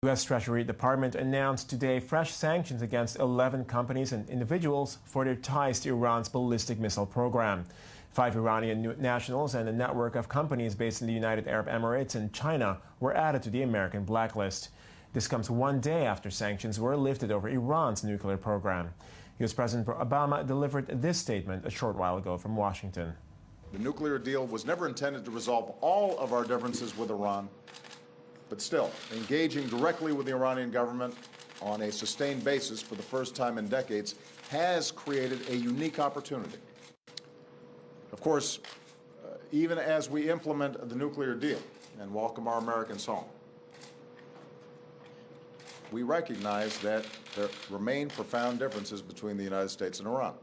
U.S. Treasury Department announced today fresh sanctions against 11 companies and individuals for their ties to Iran's ballistic missile program. 5 Iranian nationals and a network of companies based in the United Arab Emirates and China were added to the American blacklist. This comes one day after sanctions were lifted over Iran's nuclear program. U.S. President Obama delivered this statement a short while ago from Washington. The nuclear deal was never intended to resolve all of our differences with Iran, but still, engaging directly with the Iranian government on a sustained basis for the first time in decades has created a unique opportunity. Of course, even as we implement the nuclear deal and welcome our Americans home, we recognize that there remain profound differences between the United States and Iran.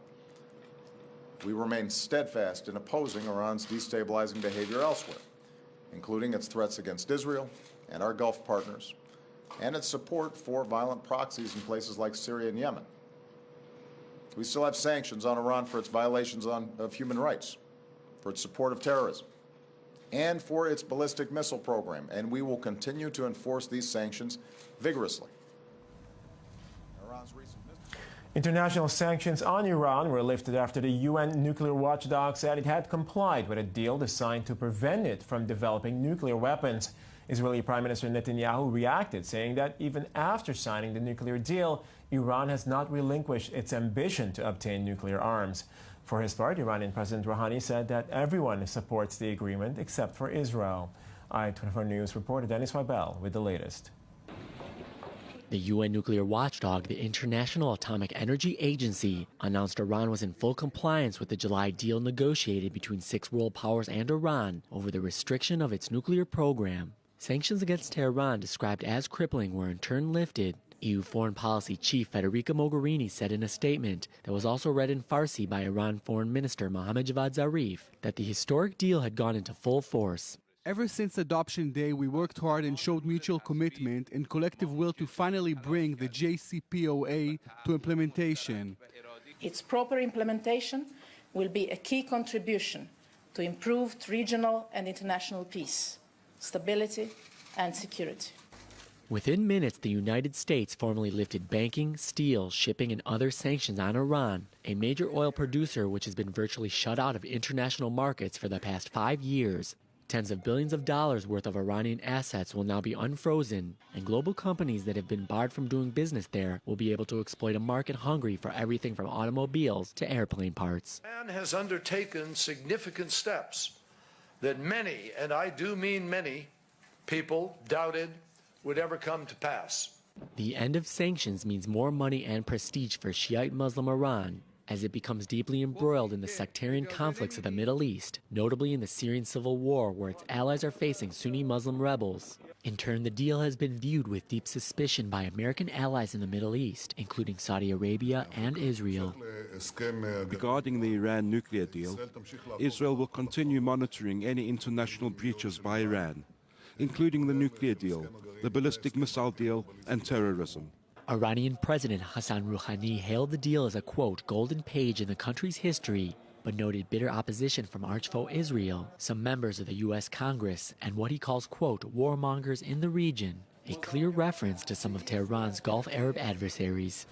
We remain steadfast in opposing Iran's destabilizing behavior elsewhere, including its threats against Israel and our Gulf partners, and its support for violent proxies in places like Syria and Yemen. We still have sanctions on Iran for its violations of human rights, for its support of terrorism, and for its ballistic missile program, and we will continue to enforce these sanctions vigorously. International sanctions on Iran were lifted after the UN nuclear watchdog said it had complied with a deal designed to prevent it from developing nuclear weapons. Israeli Prime Minister Netanyahu reacted, saying that even after signing the nuclear deal, Iran has not relinquished its ambition to obtain nuclear arms. For his part, Iranian President Rouhani said that everyone supports the agreement except for Israel. I-24 News reporter Dennis Weibel with the latest. The UN nuclear watchdog, the International Atomic Energy Agency, announced Iran was in full compliance with the July deal negotiated between 6 world powers and Iran over the restriction of its nuclear program. Sanctions against Tehran, described as crippling, were in turn lifted. EU Foreign Policy Chief Federica Mogherini said in a statement that was also read in Farsi by Iran Foreign Minister Mohammad Javad Zarif that the historic deal had gone into full force. Ever since adoption day, we worked hard and showed mutual commitment and collective will to finally bring the JCPOA to implementation. Its proper implementation will be a key contribution to improved regional and international peace, stability, and security. Within minutes, the United States formally lifted banking, steel, shipping, and other sanctions on Iran, a major oil producer which has been virtually shut out of international markets for the past 5 years. Tens of billions of dollars worth of Iranian assets will now be unfrozen, and global companies that have been barred from doing business there will be able to exploit a market hungry for everything from automobiles to airplane parts. Iran has undertaken significant steps that many, and I do mean many, people doubted would ever come to pass. The end of sanctions means more money and prestige for Shiite Muslim Iran, as it becomes deeply embroiled in the sectarian conflicts of the Middle East, notably in the Syrian civil war where its allies are facing Sunni Muslim rebels. In turn, the deal has been viewed with deep suspicion by American allies in the Middle East, including Saudi Arabia and Israel. Regarding the Iran nuclear deal, Israel will continue monitoring any international breaches by Iran, including the nuclear deal, the ballistic missile deal, and terrorism. Iranian President Hassan Rouhani hailed the deal as a, quote, golden page in the country's history, but noted bitter opposition from archfoe Israel, some members of the U.S. Congress, and what he calls, quote, warmongers in the region, a clear reference to some of Tehran's Gulf Arab adversaries.